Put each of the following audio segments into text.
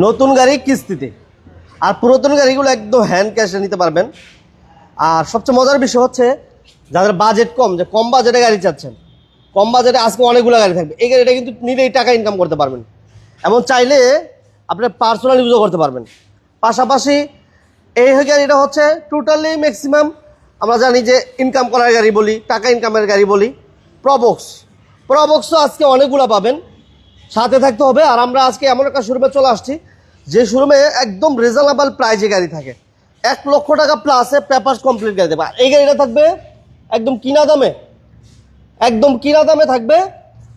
নতুন গাড়ি কিস্তিতে, আর পুরাতন গাড়িগুলো একদম হ্যান্ড ক্যাশে নিতে পারবেন। আর সবচেয়ে মজার বিষয় হচ্ছে যাদের বাজেট কম, যে কম বাজেটে গাড়ি চাচ্ছেন, কম বাজেটে আজকে অনেকগুলো গাড়ি থাকবে, এই গাড়িটা কিন্তু নিলেই টাকা ইনকাম করতে পারবেন, এমন চাইলে আপনি পার্সোনাল ইউজও করতে পারবেন। পাশাপাশি এই গাড়িটা হচ্ছে টোটালি ম্যাক্সিমাম আমরা জানি যে ইনকাম করার গাড়ি বলি, টাকা ইনকামের গাড়ি বলি। প্রবক্সও আজকে অনেকগুলো পাবেন, সাথে থাকতে হবে। আর আমরা আজকে এমন একটা শোরুমে চলে আসছি যে শোরুমে একদম রিজনেবল প্রাইজে গাড়ি থাকে, 1 লক্ষ টাকা প্লাসে পেপারস কমপ্লিট গাড়ি দেবে। এই গাড়িটা থাকবে একদম কিনা দামে থাকবে।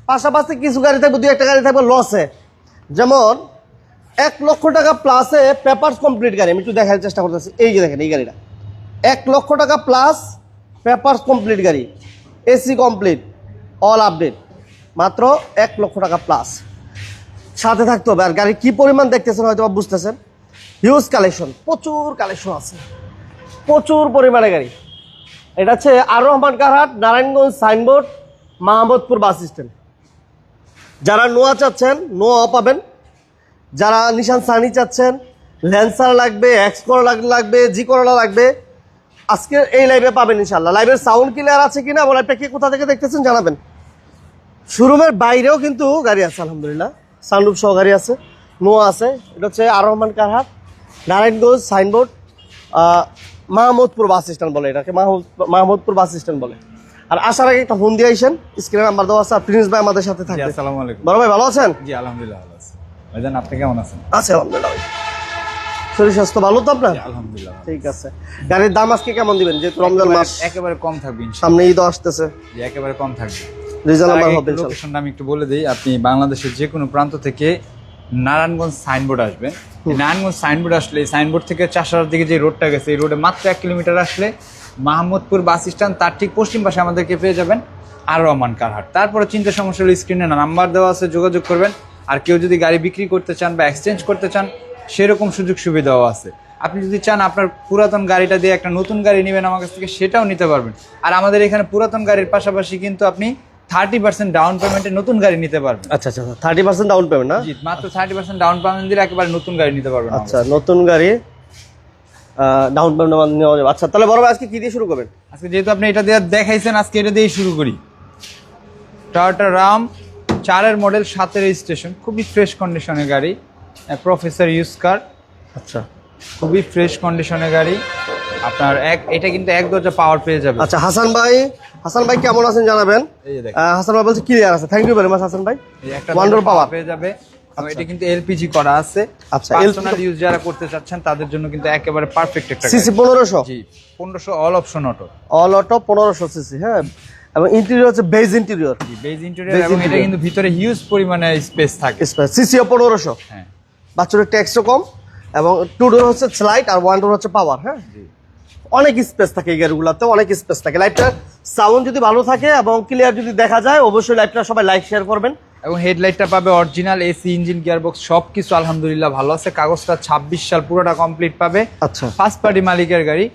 পাশাপাশি কিছু গাড়ি থাকবে, 2-1টা গাড়ি থাকবে লসে, যেমন 1 লক্ষ টাকা প্লাসে পেপারস কমপ্লিট গাড়ি। আমি একটু দেখার চেষ্টা করতেছি, এই যে দেখেন এই গাড়িটা 1 লক্ষ টাকা প্লাস পেপারস কমপ্লিট গাড়ি, এসি কমপ্লিট, অল আপডেট, মাত্র 1 লক্ষ টাকা প্লাস। সাথে থাকতে হবে। আর গাড়ি কি পরিমাণ দেখতেছেন হয়তো বুঝতেছেন, হিউজ কালেকশন, প্রচুর কালেকশন আছে, প্রচুর পরিমাণে গাড়ি। এটা হচ্ছে আর রহমান কারহাট, Narayanganj Signboard, Mahmudpur bus stand. যারা নোয়া চাচ্ছেন নোয়া পাবেন, যারা নিশান সানি চাচ্ছেন, ল্যান্সার লাগবে, এক্স করলা লাগবে, জি করলা লাগবে, আজকে এই লাইভে পাবেন ইনশাল্লাহ। লাইভের সাউন্ড ক্লিয়ার আছে কিনা, এবং লাইভটা কে কোথা থেকে দেখতেছেন জানাবেন। শোরুমের বাইরেও কিন্তু গাড়ি আছে আলহামদুলিল্লাহ, সানরুফ সহ গাড়ি আছে, নোয়া আছে। এটা হচ্ছে আর রহমান কারহাট, Narayanganj Signboard, Mahmudpur bus stand বলে, এটাকে মাহমুদপুর বাস স্ট্যান্ড বলে। আর আসার আগে একটা ফোন দিয়ে আইসেন, স্ক্রিনে নাম্বার দেওয়া আছে। আর প্রিন্স ভাই আমাদের সাথে থাকবে। আসসালামু আলাইকুম। বড় ভাই ভালো আছেন? জি আলহামদুলিল্লাহ ভালো আছি। ভাইজান আপনি কেমন আছেন? আছে আলহামদুলিল্লাহ। শরীর স্বাস্থ্য ভালো তো আপনার? আলহামদুলিল্লাহ ঠিক আছে। গাড়ির দাম আজকে কেমন দিবেন, যেহেতু রমজান মাস, একেবারে কম থাকবে ইনশাআল্লাহ। সামনে ঈদ আসতেছে, জি একেবারে কম থাকবে, রিজনেবল হবে ইনশাআল্লাহ। লোকেশনটা আমি একটু বলে দিই। আপনি বাংলাদেশের যে কোনো প্রান্ত থেকে নারায়ণগঞ্জ সাইনবোর্ড আসবেন। নারায়ণগঞ্জ সাইনবোর্ড আসলে সাইনবোর্ড থেকে চাষার দিকে যে রোডটা গেছে, এই রোডে মাত্র 1 কিলোমিটার আসলে মাহমুদপুর বাস স্ট্যান্ড, তার ঠিক পশ্চিম পাশে আমাদেরকে পেয়ে যাবেন আর রহমান কারহাট। তারপরে চিন্তা সমস্যা হলে স্ক্রিনে নাম্বার দেওয়া আছে, যোগাযোগ করবেন। আর কেউ যদি গাড়ি বিক্রি করতে চান বা এক্সচেঞ্জ করতে চান, সেরকম সুযোগ সুবিধাও আছে। আপনি যদি চান আপনার পুরাতন গাড়িটা দিয়ে একটা নতুন গাড়ি নেবেন আমার কাছ থেকে, সেটাও নিতে পারবেন। আর আমাদের এখানে পুরাতন গাড়ির পাশাপাশি কিন্তু আপনি 30% ডাউন পেমেন্টে নতুন গাড়ি নিতে পারবেন। আচ্ছা আচ্ছা, 30% ডাউন পেমেন্ট না? জি, মাত্র 30% ডাউন পেমেন্ট দিলে একেবারে নতুন গাড়ি নিতে পারবেন। আচ্ছা, নতুন গাড়ি ডাউন পেমেন্ট নেওয়া যাবে। আচ্ছা, তাহলে বড় ভাই আজকে কি দিয়ে শুরু করবেন? আজকে যেহেতু আপনি এটা দিয়ে দেখাইছেন, আজকে এটা দিয়েই শুরু করি। টয়োটা রাম 4-এর মডেল, 7-এর রেজিস্ট্রেশন, খুবই ফ্রেশ কন্ডিশনের গাড়ি, প্রফেসর ইউজ কার। আচ্ছা, খুবই ফ্রেশ কন্ডিশনের গাড়ি আপনার। এটা কিন্তু 1 দরজা পাওয়ার পেয়ে যাবে। আচ্ছা হাসান ভাই কেমন আছেন জানাবেন। এই যে দেখেন, হাসান ভাই বলছে ক্লিয়ার আছে, thank you very much Hasan ভাই। এই একটা ওয়ান্ডার পাওয়ার পেয়ে যাবে। এটা কিন্তু এলপিজি করা আছে। আচ্ছা, পার্সোনাল ইউজ যারা করতে চাচ্ছেন তাদের জন্য কিন্তু একেবারে পারফেক্ট একটা সিসি 1500। জি 1500 all option auto. All auto 1500 CC. হ্যাঁ, এবং ইন্টেরিয়র হচ্ছে বেজ ইন্টেরিয়র। জি বেজ ইন্টেরিয়র, এবং এটা কিন্তু ভিতরে হিউজ পরিমাণে স্পেস থাকে। সিসিও 1500। হ্যাঁ, বাচ্চাদের ট্যাক্সও কম, এবং 2 ডোর হচ্ছে স্লাইড আর 1 ডোর হচ্ছে পাওয়ার। হ্যাঁ, অনেক স্পেস থাকে এই গাড়িগুলোতে, অনেক স্পেস থাকে। লাইটটার সাউন্ড যদি ভালো থাকে এবং ক্লিয়ার যদি দেখা যায়, অবশ্যই লাইটটা সবাই লাইক শেয়ার করবেন। এবং হেডলাইটটা পাবে অরিজিনাল, এসি, ইঞ্জিন, গিয়ারবক্স সবকিছু আলহামদুলিল্লাহ ভালো আছে। কাগজটা 26 সাল পুরোটা কমপ্লিট পাবে। আচ্ছা, ফার্স্ট পার্টি মালিকের গাড়ি,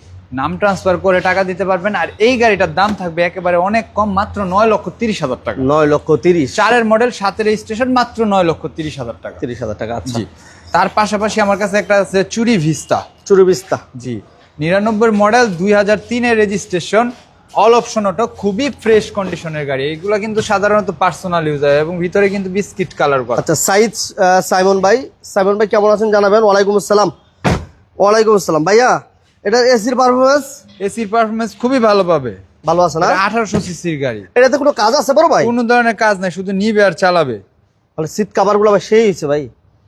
নাম ট্রান্সফার করে টাকা দিতে পারবেন। আর এই গাড়িটার দাম থাকবে একেবারে অনেক কম, মাত্র 9,30,000 টাকা। 9,30,000। 4-এর মডেল, 7-এর রেজিস্ট্রেশন, মাত্র 9,30,000 টাকা। 30,000 টাকা। আচ্ছা, জি, তার পাশাপাশি আমার কাছে একটা আছে চুরি ভিস্তা। জি 99 মডেল, 2003-এর রেজিস্ট্রেশন, অল অপশন অটো, খুবই ফ্রেশ কন্ডিশনের গাড়ি। এইগুলো কিন্তু সাধারণত পার্সোনাল ইউজ হয়, এবং ভিতরে কিন্তু বিস্কিট কালার করা। আচ্ছা, সাইমন ভাই কেমন আছেন জানাবেন। ওয়ালাইকুম আসসালাম ভাইয়া। এটা এসির পারফরম্যান্স খুবই ভালো পাবে। ভালো আছে না? 1800 সিসির গাড়ি। এটাতে কোনো কাজ আছে বড় ভাই? কোনো ধরনের কাজ নাই, শুধু নিবে আর চালাবে। তাহলে সিট কভার গুলো সেই হয়েছে ভাই।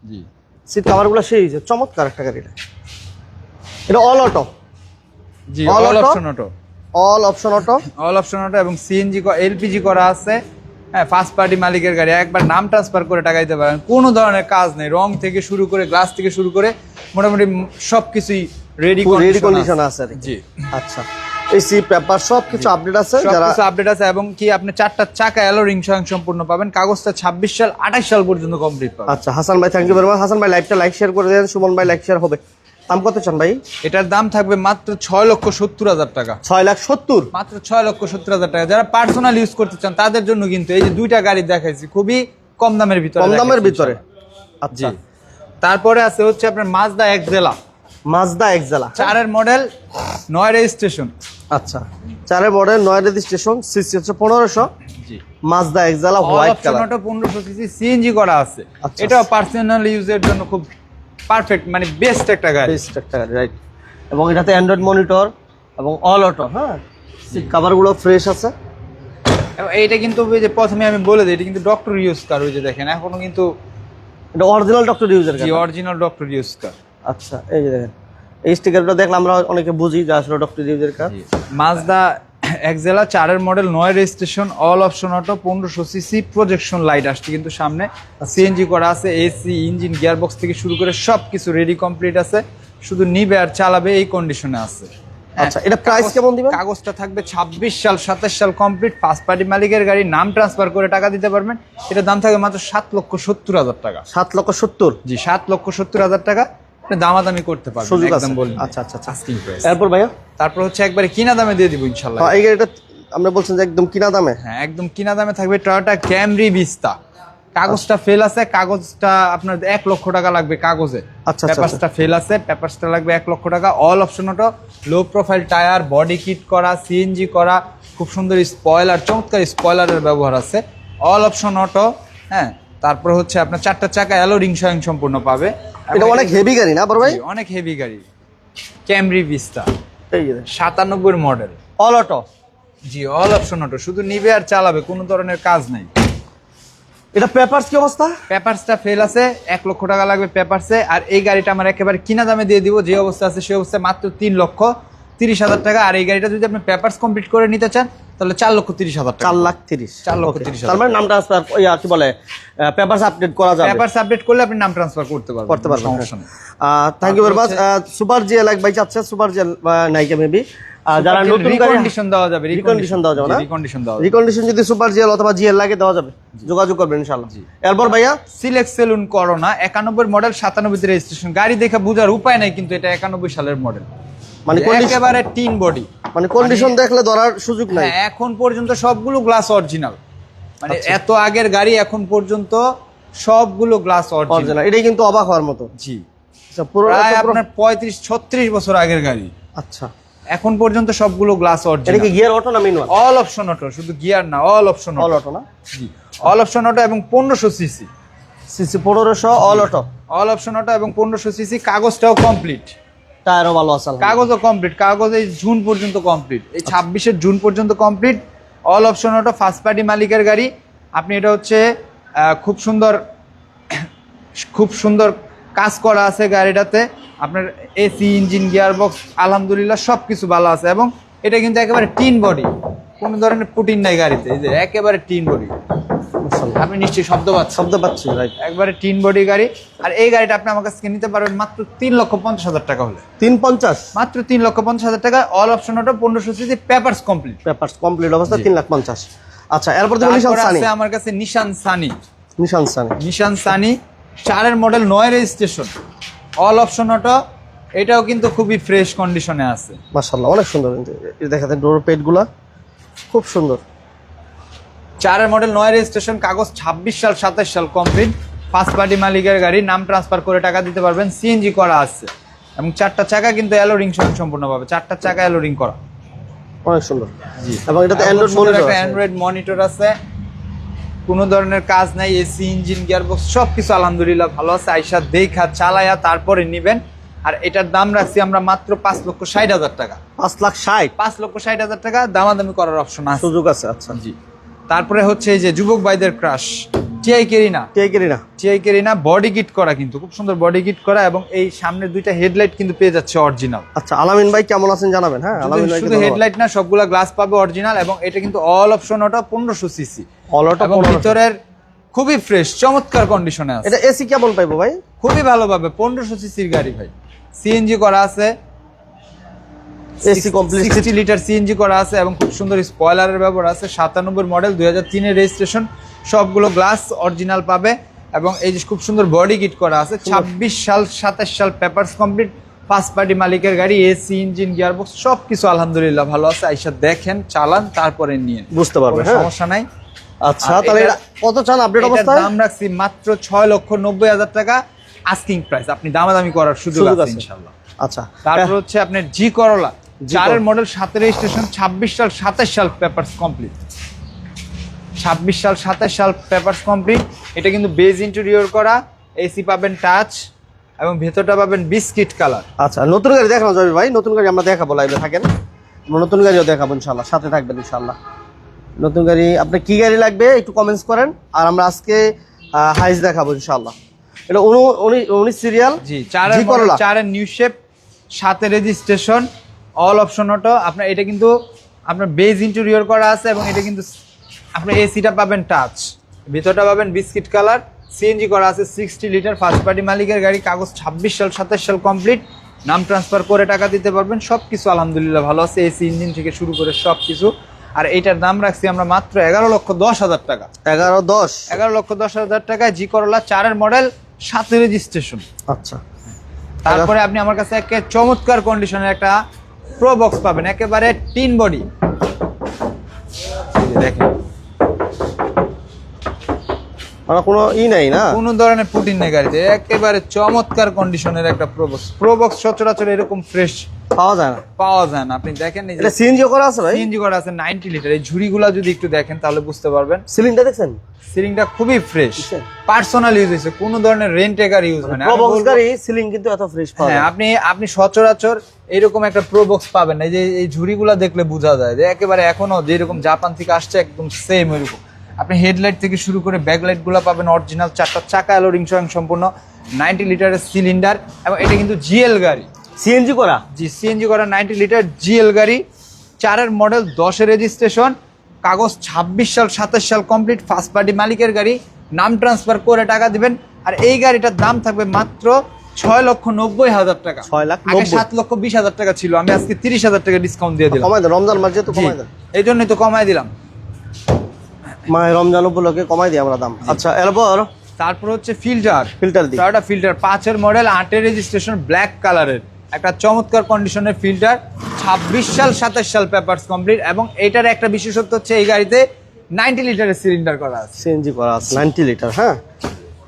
জি, সিট কভার গুলো সেই হয়েছে, চমৎকার একটা গাড়ি। এটা all auto. G all option auto. All option auto এবং সিএনজি এলপিজি করা আছে। হ্যাঁ, ফার্স্ট পার্টি মালিকের গাড়ি, একবার নাম ট্রান্সফার করে টাকা দিতে পারেন। কোনো ধরনের কাজ নেই, রং থেকে শুরু করে গ্লাস থেকে শুরু করে মোটামুটি সবকিছুই রেডি কন্ডিশন আছে। জি, আচ্ছা, এসি পেপার সবকিছু আপডেট আছে, সবকিছু আপডেট আছে। এবং কি আপনি 4টা চাকা অ্যালো রিং সম্পূর্ণ পাবেন। কাগজটা 26 সাল 28 সাল পর্যন্ত কমপ্লিট পাবেন। আচ্ছা হাসান ভাই, thank you very much. Hasan ভাই লাইভটা লাইক শেয়ার করে দেন। সুমন ভাই লাইক শেয়ার হবে। দাম কত চান ভাই? এটার দাম থাকবে মাত্র 6,70,000 টাকা। 6,70,000? মাত্র 6,70,000 টাকা। যারা পার্সোনাল ইউজ করতে চান তাদের জন্য কিন্তু এই যে 2টা গাড়ি দেখাইছি, খুবই কম দামের ভিতরে। আচ্ছা, তারপরে আছে হচ্ছে আপনার Mazda Axela, Mazda Axela 4 model 9 registration. আচ্ছা 4 মডেল 9 রেজিস্ট্রেশন, সিসি হচ্ছে 1500, জি Mazda Axela white white colour, colour 1500 CC CNG করা আছে। আচ্ছা। এটাও পার্সোনাল ইউজের জন্য খুব পারফেক্ট, মানে বেস্ট একটা গাড়ি। বেস্ট একটা গাড়ি, রাইট। এবং এটাতে অ্যান্ড্রয়েড মনিটর এবং অল অটো, হ্যাঁ সিট কভারগুলো ফ্রেশ আছে। এবং এইটা কিন্তু ওই যে প্রথমে আমি বলে দিই, এটা কিন্তু ডক্টর ইউজ কার, ওই যে দেখেন এখনো কিন্তু এটা অরিজিনাল ডক্টর ইউজার জি অরিজিনাল ডক্টর ইউজ কার। আচ্ছা এই যে দেখেন, এই স্টিকারটা দেখলে আমরা অনেকে বুঝি যে আসলে doctor user car. Mazda Axela 4 model 9 registration, all option auto, 1500 CC, projection light আসছে কিন্তু সামনে, সিএনজি করা আছে, এসি, ইঞ্জিন, গিয়ারবক্স থেকে শুরু করে সবকিছু রেডি কমপ্লিট আছে, শুধু নিবে আর চালাবে এই কন্ডিশনে আছে। আচ্ছা এটা প্রাইস কেমন দিবেন? কাগজটা থাকবে 26 সাল 27 সাল কমপ্লিট, ফার্স্ট পার্টি মালিকের গাড়ি, নাম ট্রান্সফার করে টাকা দিতে পারবেন। এটার দাম থাকবে মাত্র 7,70,000 টাকা। 7,70,000 জি 7,70,000 টাকা, আপনি দামাদামি করতে পারবেন সুযোগ আছে। একদম বলুন। আচ্ছা আচ্ছা আচ্ছা। Asking price. এরপর ভাইয়া তারপর হচ্ছে একবারে কিনা দামে দিয়ে দিব ইনশাআল্লাহ। এই গাড়িটা আমরা বলছেন যে একদম কিনা দামে? হ্যাঁ একদম কিনা দামে থাকবে টয়োটা ক্যামরি ভিস্তা। কাগজটা ফেল আছে, কাগজটা আপনার 1 লক্ষ টাকা লাগবে কাগজে। আচ্ছা, পেপারসটা ফেল আছে, পেপারসটা লাগবে 1 লক্ষ টাকা। All option auto, low profile tyre, body kit করা, সিএনজি করা, খুব সুন্দর স্পয়লার, চমৎকার স্পয়লারের ব্যবহার আছে। অল অপশন অটো, হ্যাঁ। তারপর হচ্ছে আপনার 4টা চাকা অ্যালো রিং স্বয়ং সম্পূর্ণ পাবে। এটা অনেক হেভি গাড়ি না বড় ভাই? জি, অনেক হেভি গাড়ি ক্যামরি ভিস্তা, এই যে 97 model, all auto. G all option auto, শুধু নিবে আর চালাবে, কোনো ধরনের কাজ নাই। এটা পেপারস কি অবস্থা? পেপারসটা ফেল আছে, 1 লক্ষ টাকা লাগবে পেপারসে। আর এই গাড়িটা আমার একেবারে কিনা দামে দিয়ে দিব, যে অবস্থা আছে সেই অবস্থায় মাত্র 3,30,000 টাকা। আর এই গাড়িটা যদি আপনি পেপারস কমপ্লিট করে নিতে চান তাহলে 4,30,000 টাকা। 4,30,000 4,30,000 তার মানে নাম ট্রান্সফার কি বলে পেপারস আপডেট করা যাবে? পেপারস আপডেট করলে আপনি নাম ট্রান্সফার করতে পারবেন, সমস্যা নেই। Thank you very much. Super GL এক ভাই চাচ্ছে, সুপার জিএল নাইকা মেবি যারা নতুন গাড়ি রিকন্ডিশন দেওয়া যাবে, রিকন্ডিশন দেওয়া যাবে না? রিকন্ডিশন দেওয়া যাবে। রিকন্ডিশন যদি সুপার জিএল অথবা জিএল লাগে দেওয়া যাবে, যোগাযোগ করবেন ইনশাআল্লাহ। এরপর ভাইয়া সিলেক্ট সেলুন করোনা 91 মডেল, 97 তে রেজিস্ট্রেশন। গাড়ি দেখে বোঝার উপায় নাই কিন্তু এটা 91 সালের মডেল, মানে একেবারে টিন বডি, মানে কন্ডিশন দেখলে ধরার সুযোগ নাই। হ্যাঁ, এখন পর্যন্ত সবগুলো গ্লাস অরিজিনাল, মানে এত আগের গাড়ি এখন পর্যন্ত সবগুলো গ্লাস অরিজিনাল। অরিজিনাল, এটাই কিন্তু অবাক হওয়ার মতো। জি আচ্ছা পুরো প্রায় আপনার 35-36 বছর আগের গাড়ি, আচ্ছা এখন পর্যন্ত সবগুলো গ্লাস এটা অরিজিনাল। কি গিয়ার অটো না ম্যানুয়াল? অল অপশন অটো, শুধু গিয়ার না, all option all auto. Auto না? জি অল অপশন অটো এবং 1500 CC, CC 1500 all auto, all option auto এবং 1500 সিসি। কাগজটাও কমপ্লিট, টায়ারও ভালো আছে কাগজও কমপ্লিট, কাগজ এই জুন পর্যন্ত কমপ্লিট, এই 26-এর জুন পর্যন্ত complete. All option auto, first party মালিকের গাড়ি। আপনি এটা হচ্ছে খুব সুন্দর খুব সুন্দর কাজ করা আছে গাড়িটাতে। আপনার এসি, ইঞ্জিন, গিয়ারবক্স আলহামদুলিল্লাহ সব কিছু ভালো আছে। এবং এটা কিন্তু একেবারে টিন বডি, কোনো ধরনের পুটিন নাই গাড়িতে, এই যে একেবারে টিন বডি। আপনি নিশ্চয়ই শব্দ পাচ্ছেন? শব্দ পাচ্ছি, রাইট। একবারে টিন বডি গাড়ি। আর এই গাড়িটা আপনি আমার কাছে নিতে পারবেন মাত্র 3,50,000 টাকা হলে, 350 মাত্র 3,50,000 টাকা। All option auto, 1500 CC, papers complete, papers complete অবস্থা 3,50,000। আচ্ছা এরপর দেখো নিশান তারপর সানি, আছে আমার কাছে Nissan Sunny. Nissan Sunny Nissan Sunny 4 model 9 registration, all option auto. এটাও কিন্তু খুবই ফ্রেশ কন্ডিশনে আছে, মাশাআল্লাহ অনেক সুন্দর। এই দেখাতে ডোর পেডগুলা খুব সুন্দর। 4 মডেল 9 রেজিস্ট্রেশন, কাগজ 26 সাল 27 সাল কমপ্লিট, ফার্স্ট পার্টি মালিকের গাড়ি, নাম ট্রান্সফার করে টাকা দিতে পারবেন, সিএনজি করা আছে। এবং 4টা চাকা কিন্তু অ্যালো রিং সম্পূর্ণ পাবে, 4টা চাকা অ্যালো রিং করা, অনেক সুন্দর। জি এবং এটাতে অ্যান্ড্রয়েড মনিটর আছে, অ্যান্ড্রয়েড মনিটর আছে, কোনো ধরনের কাজ নাই। এসি, ইঞ্জিন, গিয়ারবক্স সবকিছু আলহামদুলিল্লাহ ভালো আছে। আইসা দেখা চালায়া তারপরে নিবেন। আর এটার দাম রাখছি আমরা মাত্র 5,60,000 টাকা। 5,60,000 5,60,000 টাকা, দামাদামি করার অপশন আছে, সুযোগ আছে। আচ্ছা জি। তারপরে হচ্ছে এই যে যুবক ভাইদের crush TI কেরিনা, TI কেরিনা body kit করা, কিন্তু খুব সুন্দর বডি কিট করা। এবং এই সামনের 2টা হেডলাইট কিন্তু পেয়ে যাচ্ছে অরিজিনাল। আচ্ছা আলামিন ভাই কেমন আছেন জানাবেন। হ্যাঁ আলামিন ভাই শুধু হেডলাইট না, সবগুলা গ্লাস পাবে অরিজিনাল। এবং এটা কিন্তু all option auto, 1500 CC, all auto, এবং ভিতরের খুবই ফ্রেশ চমৎকার কন্ডিশনে আছে। এটা এসি কেমন পাইবো ভাই? খুবই ভালো পাবে, 1500 সিসির গাড়ি ভাই, সিএনজি করা আছে, এসি কমপ্লিট 60 লিটার সিএনজি করা আছে। এবং খুব সুন্দর স্পয়লারের ব্যবহার আছে। 97 মডেল, 2003 এর রেজিস্ট্রেশন, সবগুলো গ্লাস অরিজিনাল পাবে। এবং এই যে খুব সুন্দর বডি কিট করা আছে। 26 সাল 27 সাল পেপারস কমপ্লিট, ফার্স্ট পার্টি মালিকের গাড়ি, এসি, ইঞ্জিন, গিয়ারবক্স সবকিছু আলহামদুলিল্লাহ ভালো আছে। আইসা দেখেন, চালান, তারপরে নিয়ে বুঝতে পারবেন, সমস্যা নাই। আচ্ছা তাহলে এটা কত চান আপডেট অবস্থায়? দাম রাখছি মাত্র 6,90,000 টাকা। আস্কিং প্রাইস, আপনি দামাদামি করার সুযোগ সুযোগ আছে আছে। ইনশাআল্লাহ। আচ্ছা, তারপর হচ্ছে আপনার জি করলা, জি 4 এর করলা। মডেল, 7 এর রেজিস্ট্রেশন, 26 সাল 27 সাল পেপারস কমপ্লিট, 26 সাল 27 সাল পেপারস কমপ্লিট। এটা কিন্তু বেজ ইন্টেরিয়র করা, এসি পাবেন টাচ এবং ভেতরটা পাবেন বিস্কিট কালার। আচ্ছা, নতুন গাড়ি দেখানো যাবে ভাই, নতুন গাড়ি আমরা দেখাবো, লাইভে থাকেন, আমরা নতুন গাড়িও দেখাবো ইনশাল্লাহ, সাথে থাকবেন ইনশাল্লাহ। নতুন গাড়ি আপনার কি গাড়ি লাগবে একটু কমেন্টস করেন, আর আমরা আজকে হাইস দেখাবো ইনশাল্লাহ। এটা 19 সিরিয়াল, জি 4 এর জি মডেল, করলা। 4 এর নিউ শেপ, 7 এর রেজিস্ট্রেশন, অল অপশন অটো। আপনার এটা কিন্তু আপনার বেজ ইন্টেরিয়র করা আছে এবং এটা কিন্তু আপনার এসিটা পাবেন টাচ, ভিতরটা পাবেন বিস্কিট কালার, সিএনজি করা আছে, 60 লিটার, ফার্স্ট পার্টি মালিকের গাড়ি, কাগজ 26 সাল 27 সাল কমপ্লিট, নাম ট্রান্সফার করে টাকা দিতে পারবেন, সবকিছু আলহামদুলিল্লাহ ভালো আছে, এসি ইঞ্জিন থেকে শুরু করে সবকিছু। আর এইটার দাম রাখছি আমরা মাত্র 11,10,000 টাকা। 11-10। 11,10,000 টাকায় জি করলা 4 এর মডেল, 7 এর রেজিস্ট্রেশন। আচ্ছা, তারপরে আপনি আমার কাছে একটা চমৎকার কন্ডিশনের একটা প্রো বক্স পাবেন, একেবারে টিন বডি, দেখেন মানে কোনো নাই না, কোন ধরনের পুটিন নেই গাড়িতে, একেবারে চমৎকার কন্ডিশনের একটা প্রো বক্স। প্রো বক্স সচরাচর এরকম ফ্রেশ পাওয়া যায় না। পাওয়া যায় না। আপনি দেখেন এই যে এটা সিএনজি করা আছে ভাই, সিএনজি করা আছে 90 লিটার। এই ঝুড়িগুলা যদি একটু দেখেন তাহলে বুঝতে পারবেন, সিলিংটা দেখছেন, সিলিংটা খুবই ফ্রেশ, বুঝছেন? পার্সোনাল ইউজ হয়েছে, কোনো ধরনের রেন্ট একার ইউজ হয় না। প্রো আমি বক্স বলবো- গাড়ি সিলিং কিন্তু এত ফ্রেশ পাওয়া হ্যাঁ, যায় না। আপনি সচরাচর এরকম একটা প্রো বক্স পাবেন না। এই যে এই ঝুড়িগুলা দেখলে বোঝা যায় যে একেবারে এখনো যেরকম জাপান থেকে আসছে একদম সেম ওইরকম। আপনি হেডলাইট থেকে শুরু করে ব্যাকলাইট গুলা পাবেন অরিজিনাল, 4টা চাকা অ্যালো রিং স্বয়ং সম্পূর্ণ, 90 লিটারের সিলিন্ডার, এবং এটা কিন্তু জিএল গাড়ি, সিএনজি করা, জি সিএনজি করা 90 লিটার জিএল গাড়ি, 4 এর মডেল, 10 এর রেজিস্ট্রেশন, কাগজ 26 সাল 27 সাল কমপ্লিট, ফার্স্ট পার্টি মালিকের গাড়ি, নাম ট্রান্সফার করে টাকা দিবেন। আর এই গাড়িটার দাম থাকবে মাত্র 6,90,000 টাকা। 6,90,000 আগে 7,20,000 টাকা ছিল, আমি আজকে 30,000 টাকা ডিসকাউন্ট দিয়ে দিলাম। কমাই দেন, রমজান মাস যেহেতু কমাই দেন, এই জন্যই তো কমাই দিলাম। মানে রমজান উপলক্ষে কমাই দিই আমরা দাম। আচ্ছা, এরপর তারপর হচ্ছে ফিল্টার, ফিল্টার দিই, টয়োটা ফিল্টার 5 এর মডেল, 8 এর রেজিস্ট্রেশন, ব্ল্যাক কালারের একটা চমৎকার কন্ডিশনের ফিল্টার, 26 সাল 27 সাল পেপারস কমপ্লিট। এবং এটার একটা বিশেষত্ব হচ্ছে এই গাড়িতে 90 লিটারের সিলিন্ডার করা আছে। সিএনজি করা আছে 90 লিটার। হ্যাঁ,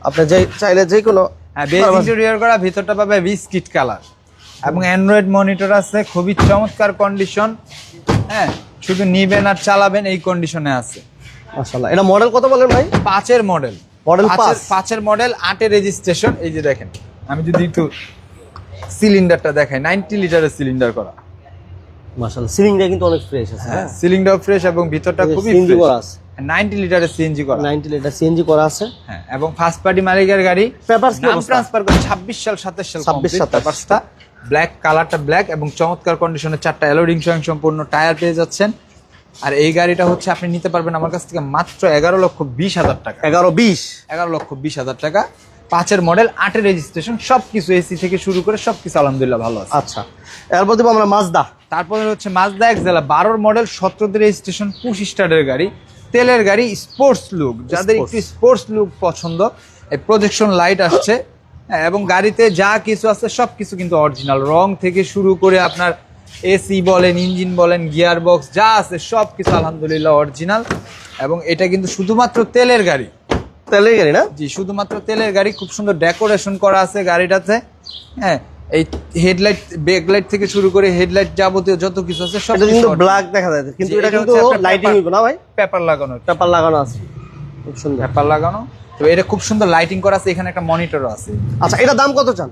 আপনি যে চাইলে যে কোনো, হ্যাঁ, বেজ ইন্টেরিয়র করা, ভিতরটা পাবে বিস্কিট কালার এবং অ্যান্ড্রয়েড মনিটর আছে, খুবই চমৎকার কন্ডিশন। হ্যাঁ, শুধু নিবেন আর চালাবেন এই কন্ডিশনে আছে। মাশাআল্লাহ। এটা মডেল কত বলেন ভাই? 5 এর মডেল, মডেল 5 এর মডেল, 8 এর রেজিস্ট্রেশন। এই যে দেখেন, আমি যদি একটু সিলিন্ডারটা দেখাই, 90 লিটারের সিলিন্ডার করা, মাশাআল্লাহ, সিলিংটা কিন্তু অনেক ফ্রেশ আছে। হ্যাঁ, সিলিংটাও ফ্রেশ এবং ভিতরটা খুবই সিএনজি করা ফ্রেশ, আছে, 90 লিটারের সিএনজি করা। 90 লিটার সিএনজি করা আছে। হ্যাঁ, এবং ফার্স্ট পার্টি মালিকের গাড়ি, পেপারস কি নাম অবস্থা? ট্রান্সফার করে 26 সাল 27 সাল 26, 27 পেপারসটা, ব্ল্যাক কালারটা ব্ল্যাক এবং চমৎকার কন্ডিশনে, 4টা অ্যালো রিং স্বয়ং সম্পূর্ণ টায়ার পেয়ে যাচ্ছেন। আর এই গাড়িটা হচ্ছে আপনি নিতে পারবেন আমার কাছ থেকে মাত্র 11,20,000 টাকা। 11-20, 11,20,000 টাকা। 5 এর মডেল, 8 এর রেজিস্ট্রেশন, সবকিছু এসি থেকে শুরু করে সবকিছু আলহামদুলিল্লাহ ভালো আছে। আচ্ছা, এরপর দেবো আমরা মাজদা। তারপরে হচ্ছে Mazda Axela, 12 model, 17 registration, push স্টার্টের গাড়ি, তেলের গাড়ি, স্পোর্টস লুক, যাদের একটু স্পোর্টস লুক পছন্দ, এই প্রজেকশন লাইট আসছে। হ্যাঁ, এবং গাড়িতে যা কিছু আছে সবকিছু কিন্তু অরিজিনাল, রং থেকে শুরু করে আপনার এসি বলেন, ইঞ্জিন বলেন, গিয়ার বক্স যা আছে সবকিছু আলহামদুলিল্লাহ অরিজিনাল। এবং এটা কিন্তু শুধুমাত্র তেলের গাড়ি, তেলের গাড়ি না? জি শুধুমাত্র তেলের গাড়ি, খুব সুন্দর ডেকোরেশন করা আছে গাড়িটাতে। হ্যাঁ, এই হেডলাইট, ব্যাকলাইট থেকে শুরু করে হেডলাইট যাবতীয় যত কিছু আছে সব এটা কিন্তু ব্ল্যাক দেখা যায়, কিন্তু জি, এটা এটা কিন্তু হচ্ছে আপনার লাইটিং পেপার- হইব না ভাই? পেপার লাগানো, পেপার লাগানো আছে, খুব সুন্দর। পেপার লাগানো। তো এটা খুব সুন্দর লাইটিং করা আছে, এখানে একটা মনিটরও আছে। আচ্ছা, এটা দাম কত চান?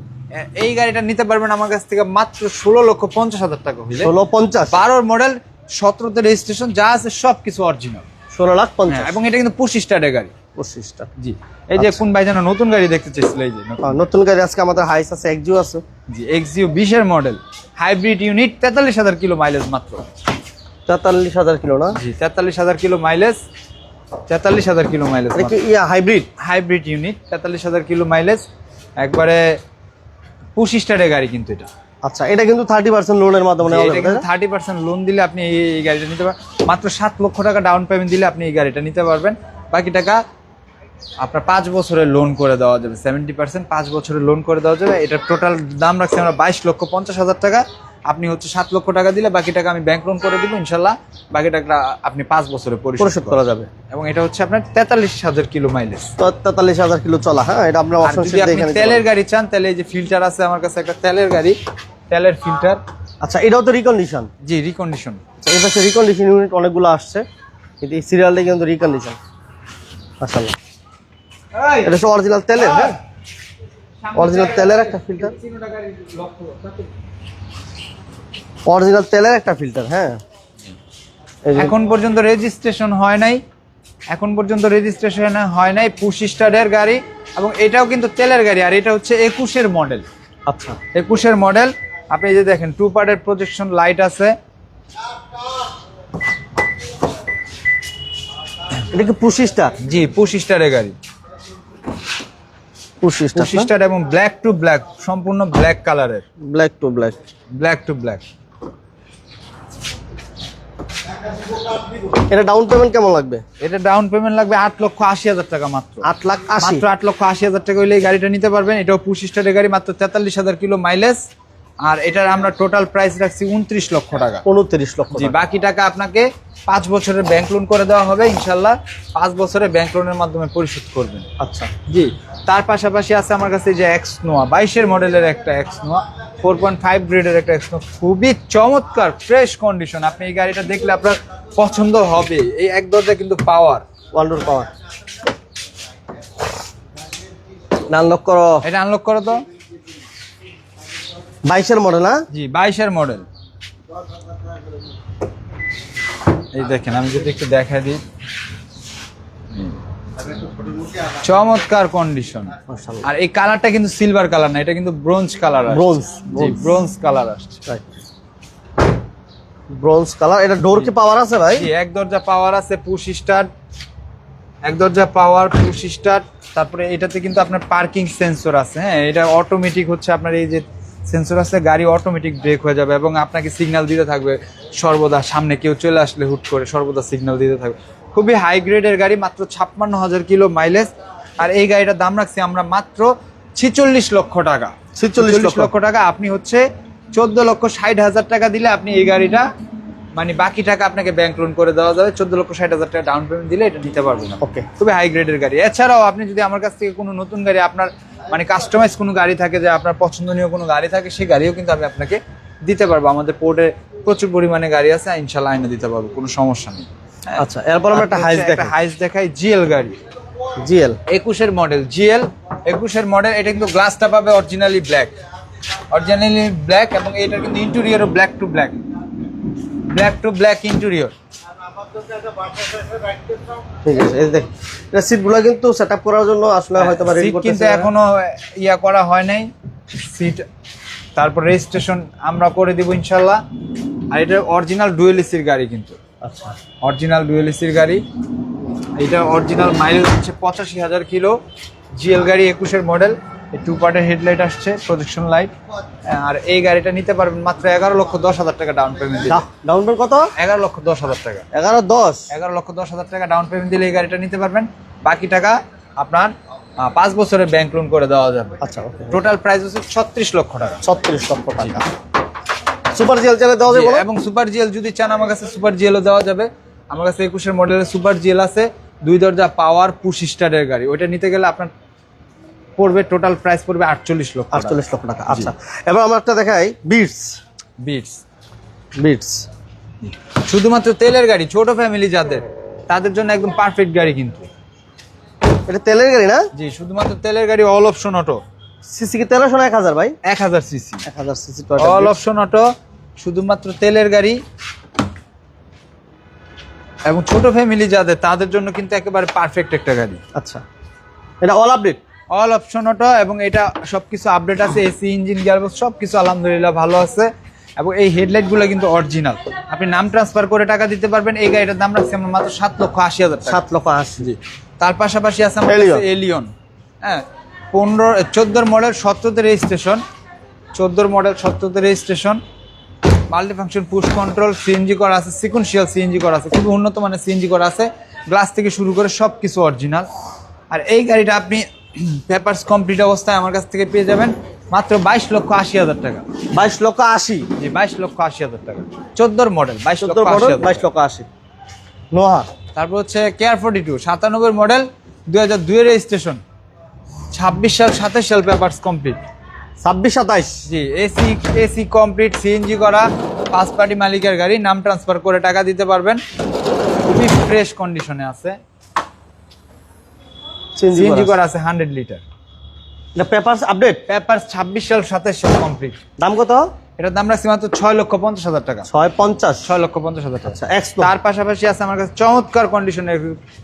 এই গাড়িটা নিতে পারবেন আমার কাছ থেকে মাত্র 16,50,000 টাকা হইলে। 16,50, 12 মডেল, 17 রেজিস্ট্রেশন, যা আছে সবকিছু অরিজিনাল। 16,50,000, এবং এটা কিন্তু পুশ স্টার্টের গাড়ি। 25টা। জি, এই যে কোন ভাই যেন নতুন গাড়ি দেখতে চাইছিল, এই যে নতুন। নতুন গাড়ি আজকে আমাদের হাইস আছে, এক্সিও আছে। জি, এক্সিও 20 এর model, hybrid unit, 43,000 kilo mileage মাত্র। 43,000 কিলো না? জি, 43,000 কিলো মাইলেজ, 43,000 কিলো মাইলেজ, এটা কি hybrid? Hybrid unit, 43,000 kilo mileage, একবারে পুশ স্টার্টের গাড়ি কিন্তু এটা। আচ্ছা, এটা কিন্তু 30% লোনের মাধ্যমে জি, নেওয়া এটা যাবে, কিন্তু তাই না? 30% লোন দিলে আপনি এই গাড়িটা নিতে পারবেন। মাত্র 7 লক্ষ টাকা ডাউন পেমেন্ট দিলে আপনি এই গাড়িটা নিতে পারবেন। বাকি টাকা আপনার 5 বছরের লোন করে দেওয়া যাবে, 70% 5 বছরের লোন করে দেওয়া যাবে। এটা টোটাল দাম রাখছি আমরা 22,50,000 টাকা। আপনি হচ্ছে 7 লক্ষ টাকা দিলে বাকি টাকা আমি ব্যাংক লোন করে দিব ইনশাল্লাহ। বাকি টাকা আপনি 5 বছরে পরিশোধ করা যাবে। এবং এটা হচ্ছে আপনার 43,000 কিলো মাইলেজ। 43,000 কিলো চলা। হ্যাঁ, এটা আপনার আর অপশন যদি আপনি তেলের গাড়ি চান তাহলে এই যে ফিল্টার আছে আমার কাছে, একটা তেলের গাড়ি, তেলের ফিল্টার। আচ্ছা, এটাও তো রিকন্ডিশন? জি, রিকন্ডিশন। এই পাশে রিকন্ডিশন ইউনিট অনেকগুলো আসছে, কিন্তু এই সিরিয়ালটা কিন্তু রিকন্ডিশন। মাশাআল্লাহ, এটা সব অরিজিনাল তেলের। হ্যাঁ, অরিজিনাল তেলের একটা ফিল্টার, অরিজিনাল তেলের একটা ফিল্টার। হ্যাঁ, এখন পর্যন্ত রেজিস্ট্রেশন হয় নাই, এখন পর্যন্ত রেজিস্ট্রেশন হয় নাই, পুশ স্টার্টের গাড়ি এবং এটাও কিন্তু তেলের গাড়ি। আর এটা হচ্ছে 21-এর মডেল। আচ্ছা, 21-এর মডেল। আপনি এই যে দেখেন 2 পার্টের প্রজেকশন লাইট আছে। এটা কি পুশ স্টার? জি, পুশ স্টারের গাড়ি, পুশ স্টার। পুশ স্টার এবং ব্ল্যাক টু ব্ল্যাক, সম্পূর্ণ ব্ল্যাক কালারের, black to black, black to black. এটা ডাউন পেমেন্ট কেমন লাগবে? এটা ডাউন পেমেন্ট লাগবে 8,80,000 টাকা মাত্র। 8,80,000 মাত্র 8,80,000 টাকা হইলে এই গাড়িটা নিতে পারবেন। এটাও পুশ স্টারের গাড়ি, মাত্র 43,000 কিলো মাইলেজ। আর এটার আমরা টোটাল প্রাইস রাখছি 29 লক্ষ টাকা। 29 লক্ষ। জি, বাকি টাকা আপনাকে 5 বছরের ব্যাংক লোন করে দেওয়া হবে ইনশাল্লাহ। 5 বছরের ব্যাংক লোনের মাধ্যমে পরিশোধ করবেন। আচ্ছা, জি। তার পাশাপাশি আছে আমার কাছে যে এক্স নোয়া, 22-এর মডেলের একটা এক্স নোয়া, 4.5 গ্রেডের একটা এক্স নোয়া, খুবই চমৎকার ফ্রেশ কন্ডিশন। আপনি এই গাড়িটা দেখলে আপনার পছন্দ হবে। এই এক দরজা কিন্তু পাওয়ার, ওয়ান ডোর পাওয়ার। আনলক করো, এটা আনলক করো তো। 22-এর মডেল। হ্যাঁ, জি, 22-এর মডেল। এই দেখেন, আমি যদি একটু দেখাই দিই, চমৎকার কন্ডিশন। মাশাআল্লাহ। আর এই কালারটা কিন্তু সিলভার কালার না, এটা কিন্তু ব্রোঞ্জ কালার। ব্রোঞ্জ, জি, ব্রোঞ্জ কালার আসছে। Bronze colour. এটা ডোর কি পাওয়ার আছে ভাই? জি, এক দরজা পাওয়ার আছে, পুশ স্টার্ট, এক দরজা পাওয়ার, পুশ স্টার্ট। তারপরে এটাতে কিন্তু আপনার পার্কিং সেন্সর আছে। হ্যাঁ, এটা অটোমেটিক হচ্ছে আপনার এই যে সেন্সর আছে, গাড়ি অটোমেটিক ব্রেক হয়ে যাবে এবং আপনাকে সিগন্যাল দিতে থাকবে সর্বদা। সামনে কেউ চলে আসলে হুট করে সর্বদা সিগন্যাল দিতে থাকবে। খুবই হাই গ্রেডের গাড়ি, মাত্র 56,000 কিলো মাইলেজ। আর এই গাড়িটার দাম রাখছি আমরা মাত্র 46 লক্ষ টাকা। 46 লক্ষ টাকা। আপনি হচ্ছে 14,60,000 টাকা দিলে আপনি এই গাড়িটা, মানে বাকি টাকা আপনাকে ব্যাংক লোন করে দেওয়া যাবে। 14,60,000 টাকা ডাউন পেমেন্ট দিলে এটা নিতে পারবেন। ওকে, খুবই হাই গ্রেডের গাড়ি। এছাড়াও আপনি যদি আমার কাছ থেকে কোনো নতুন গাড়ি, আপনার মানে কাস্টমাইজ কোনো গাড়ি থাকে, যে আপনার পছন্দনীয় কোনো গাড়ি থাকে, সেই গাড়িও কিন্তু আমি আপনাকে দিতে পারবো। আমাদের পোর্টে প্রচুর পরিমাণে গাড়ি আছে, ইনশাল্লাহ আইনে দিতে পারবো, কোনো সমস্যা নেই। আচ্ছা, এরপর আমরা একটা হাইস দেখাই। হাইস দেখাই, জিএল গাড়ি, জিএল 21-এর মডেল। জিএল 21-এর মডেল। এটা কিন্তু গ্লাসটা পাবে অরিজিনালি ব্ল্যাক, অরিজিনালি ব্ল্যাক। এবং এটার কিন্তু ইন্টেরিয়রও black to black, black to black interior. ঠিক আছে, এই দেখ, এটা সিটগুলো কিন্তু সেটআপ করার জন্য আসলে হয়তো বা রেডি সিট করতেছে, কিন্তু এখনো ইয়া করা হয় নাই সিট। তারপর রেজিস্ট্রেশন আমরা করে দিব ইনশাল্লাহ। আর এটা অরিজিনাল ডুয়েল এসির গাড়ি কিন্তু। আচ্ছা, অরিজিনাল ডুয়েল এসির গাড়ি। এটা অরিজিনাল মাইলেজ হচ্ছে 85,000 কিলো। জিএল গাড়ি, 21-এর মডেল। এই 2 পার্টের হেডলাইট আসছে, প্রজেকশন লাইট। আর এই গাড়িটা নিতে পারবেন মাত্র 11,10,000 টাকা ডাউন পেমেন্ট দিলে। ডাউন পেমেন্ট কত? 11,10,000 টাকা। 11,10,000 11,10,000 টাকা ডাউন পেমেন্ট দিলে এই গাড়িটা নিতে পারবেন। বাকি টাকা আপনার 5 বছরের ব্যাংক লোন করে দেওয়া যাবে। আচ্ছা, ওকে। টোটাল প্রাইস হচ্ছে 36 লক্ষ টাকা। 36 লক্ষ টাকা। সুপার জিএল চাইলে দেওয়া যাবে? এবং সুপার জিএল যদি চান আমার কাছে সুপার জিএলও দেওয়া যাবে। আমার কাছে 21-এর মডেলের সুপার জিএল আছে, 2 দরজা পাওয়ার, পুশ স্টারের গাড়ি। ওইটা নিতে গেলে আপনার পড়বে, টোটাল প্রাইস পড়বে 48 লক্ষ টাকা। 48 লক্ষ টাকা। আচ্ছা, এবার আমরা একটা দেখাই, বিটস। বিটস, বিটস শুধুমাত্র তেলের গাড়ি, ছোট ফ্যামিলি যাদের, তাদের জন্য একদম পারফেক্ট গাড়ি কিন্তু। এটা তেলের গাড়ি না? জি, শুধুমাত্র তেলের গাড়ি, অল অপশন অটো। সিসি কি 1300 না 1000 ভাই? 1000 CC, 1000 CC all option auto, শুধুমাত্র তেলের গাড়ি। এবং ছোট ফ্যামিলি যাদের, তাদের জন্য কিন্তু একেবারে পারফেক্ট একটা গাড়ি। আচ্ছা, এটা all update, all option auto. এবং এটা সবকিছু আপডেট আছে, এসি, ইঞ্জিন, গিয়ারবক্স সবকিছু আলহামদুলিল্লাহ ভালো আছে। এবং এই হেডলাইট গুলো কিন্তু অরিজিনাল। আপনি নাম ট্রান্সফার করে টাকা দিতে পারবেন। এই গাড়িটার দাম রাখছি আমরা মাত্র 7,80,000 টাকা। 7,80,000। জি। তার পাশাপাশি আছে আমাদের এলিয়ন। হ্যাঁ, 14 মডেল, 17তে রেজিস্ট্রেশন। 14 মডেল, 17তে registration. Multi function push control, CNG করা আছে, সিকুয়েন্সিয়াল সিএনজি করা আছে, খুবই উন্নত মানের সিএনজি করা আছে। গ্লাস থেকে শুরু করে সবকিছু অরিজিনাল। আর এই গাড়িটা আপনি পেপারস কমপ্লিট অবস্থায় আমার কাছ থেকে পেয়ে যাবেন মাত্র 22,80,000 টাকা। 22,80,000। জি 22,80,000 টাকা। 14 মডেল 14 মডেল 22,80,000 টাকা। 22,80,000 নোহা। তারপর হচ্ছে কেয়ার 42 97 মডেল 2002 এর রেজিস্ট্রেশন, 26 সাল 27 সাল পেপারস কমপ্লিট। 26-27। জি এসি কমপ্লিট, সিএনজি করা, ফার্স্ট পার্টি মালিকের গাড়ি, নাম ট্রান্সফার করে টাকা দিতে পারবেন। খুবই ফ্রেশ কন্ডিশনে আছে, সিএনজি করা আছে 100 লিটার। এটা পেপারস আপডেট। পেপারস 26 সাল 27 সাল কমপ্লিট। দাম কত? এটার দাম রাখছি মাত্র 6,50,000 টাকা। 650। 6,50,000 টাকা। আচ্ছা, এক্স তার পাশাপাশি আছে আমার কাছে চমৎকার কন্ডিশনের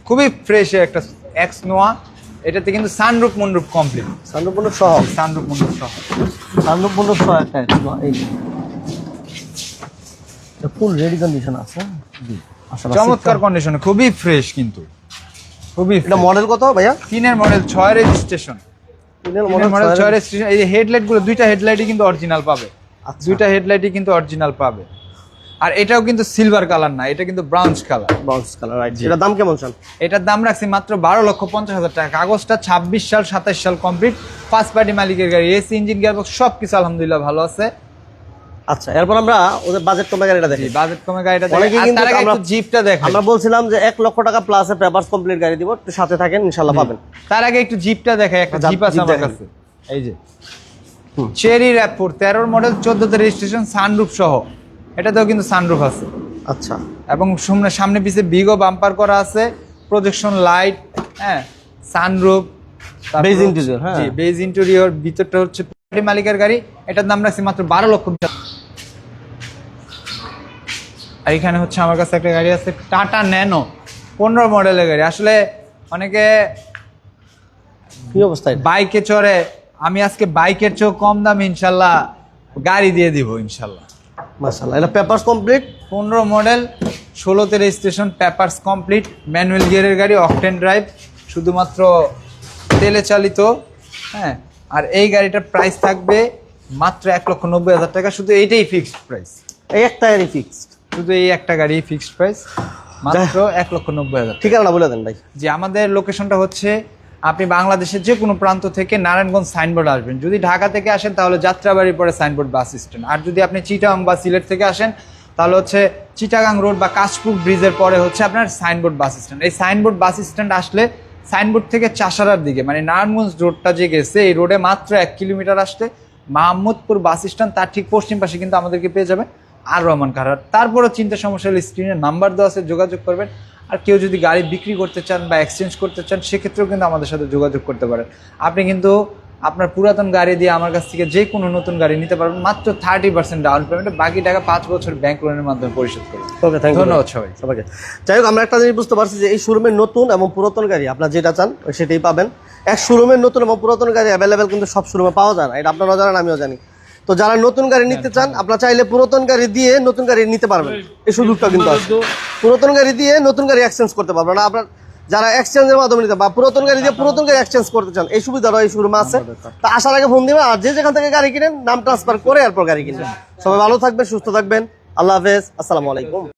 খুবই ফ্রেশ একটা এক্স নোয়া। এটাতে কিন্তু সানরুফ মনরুফ কমপ্লিট, সানরূপ সহ। সানরুফ মনরুফ সহ। সানরূপ সহ একটা এই ফুল রেডি কন্ডিশন আছে। চমৎকার কন্ডিশনে, খুবই ফ্রেশ কিন্তু খুবই। এটা মডেল কত ভাইয়া? 3 মডেল 6 রেজিস্ট্রেশন। 3 model 6 registration. এই হেডলাইট গুলো দুইটা হেডলাইটই কিন্তু অরিজিনাল পাবে। আচ্ছা। দুইটা হেডলাইটই কিন্তু অরিজিনাল পাবে। আর এটাও কিন্তু সিলভার কালার না, এটা কিন্তু ব্রাউন্স কালার। ব্রাউন্স colour, right. এটার দাম কেমন চান? এটার দাম রাখছি মাত্র 12,50,000 টাকা। কাগজটা 26 সাল 27 সাল কমপ্লিট, ফার্স্ট পার্টি মালিকের গাড়ি, এসি ইঞ্জিন গিয়ারবক্স সবকিছু আলহামদুলিল্লাহ ভালো আছে। আচ্ছা, এরপর আমরা ওদের বাজেট কমে গাড়িটা দেখি। বাজেট কমে গাড়িটা অনেকে দেখি। কিন্তু তার আগে আমরা একটু জিপটা দেখেন। আমরা বলছিলাম যে 1 লক্ষ টাকা প্লাসে পেপারস কমপ্লিট গাড়ি দিব, একটু সাথে থাকেন ইনশাআল্লাহ পাবেন। তার আগে একটু জিপটা দেখাই, একটা জিপ আছে জিপ আমার দেখেন। কাছে, এই যে চেরি র‍্যাপ4 13 মডেল 14 তে রেজিস্ট্রেশন, সানরুফ সহ। এটাতেও কিন্তু সানরুফ আছে। আচ্ছা। এবং সামনে পিছে বিগো বাম্পার করা আছে, প্রজেকশন লাইট, হ্যাঁ, সানরুফ, বেজ ইন্টেরিয়র। হ্যাঁ, জি বেজ ইন্টেরিয়র। ভিতরটা হচ্ছে পার্টি মালিকের গাড়ি। এটার দাম রাখছি মাত্র 12 লক্ষ। আর এখানে হচ্ছে আমার কাছে একটা গাড়ি আছে, টাটা ন্যানো 15 মডেলের গাড়ি। আসলে অনেকে কি অবস্থা এটা? বাইকে চড়ে, আমি আজকে বাইকের চেয়েও কম দাম ইনশাল্লাহ গাড়ি দিয়ে দিব ইনশাল্লাহ। মাশাআল্লাহ, এটা পেপারস কমপ্লিট। 15 মডেল 16 তে রেজিস্ট্রেশন, পেপারস কমপ্লিট, ম্যানুয়াল গিয়ারের গাড়ি, অকটেন ড্রাইভ, শুধুমাত্র তেলে চালিত। হ্যাঁ, আর এই গাড়িটার প্রাইস থাকবে মাত্র 1,90,000 টাকা। শুধু এইটাই ফিক্সড প্রাইস, এই একটা গাড়ি ফিক্সড। শুধু এই একটা গাড়ি ফিক্সড প্রাইস মাত্র 1,90,000। ঠিকানা বলে দেন ভাই। যে আমাদের লোকেশনটা হচ্ছে, আপনি বাংলাদেশের যে কোনো প্রান্ত থেকে নারায়ণগঞ্জ সাইনবোর্ড আসবেন। যদি ঢাকা থেকে আসেন তাহলে যাত্রাবাড়ির পরে সাইনবোর্ড বাস স্ট্যান্ড। আর যদি আপনি চিটাগাং বা সিলেট থেকে আসেন তাহলে হচ্ছে চিটাগাং রোড বা কাশপুর ব্রিজের পরে হচ্ছে আপনার সাইনবোর্ড বাস স্ট্যান্ড। এই সাইনবোর্ড বাস স্ট্যান্ড আসলে সাইনবোর্ড থেকে চাষারার দিকে, মানে নারায়ণগঞ্জ রোডটা যে গেছে, এই রোডে মাত্র 1 কিলোমিটার আসলে মাহমুদপুর বাস স্ট্যান্ড, তার ঠিক পশ্চিম পাশে কিন্তু আমাদেরকে পেয়ে যাবেন আর রহমান খারাপ। তারপরও চিন্তা সমস্যা হলে স্ক্রিনে নাম্বার দেওয়া আছে, যোগাযোগ করবেন। আর কেউ যদি গাড়ি বিক্রি করতে চান বা এক্সচেঞ্জ করতে চান, সেক্ষেত্রেও কিন্তু আমাদের সাথে যোগাযোগ করতে পারেন। আপনি কিন্তু আপনার পুরাতন গাড়ি দিয়ে আমার কাছ থেকে যে কোনো নতুন গাড়ি নিতে পারবেন মাত্র 30% ডাউন পেমেন্টে, বাকি টাকা 5 বছর ব্যাংক লোনের মাধ্যমে পরিশোধ করবেন। ওকে, থ্যাংক ইউ। ধন্যবাদ সবাইকে। যাই হোক, আমরা একটা জিনিস বুঝতে পারছি যে এই শোরুমের নতুন এবং পুরাতন গাড়ি আপনারা যেটা চান সেটাই পাবেন। এক শোরুমের নতুন এবং পুরাতন গাড়ি অ্যাভেলেবেল কিন্তু সব শোরুমে পাওয়া যায় না, এটা আপনারাও জানেন, আমিও জানি। তো যারা নতুন গাড়ি নিতে চান, আপনারা চাইলে পুরাতন গাড়ি দিয়ে নতুন গাড়ি নিতে পারবেন, এই সুযোগটা কিন্তু আছে। পুরাতন গাড়ি দিয়ে নতুন গাড়ি এক্সচেঞ্জ করতে পারবেন না। আপনার যারা এক্সচেঞ্জের মাধ্যমে নিতে বা পুরাতন গাড়ি দিয়ে পুরাতন গাড়ি এক্সচেঞ্জ করতে চান, এই সুবিধাটা এই শোরুমে আছে। তা আসার আগে ফোন দিবেন, আর যে যেখান থেকে গাড়ি কিনেন নাম ট্রান্সফার করে এরপর গাড়ি কিনবেন। সবাই ভালো থাকবেন, সুস্থ থাকবেন। আল্লাহ হাফেজ, আসসালামু আলাইকুম।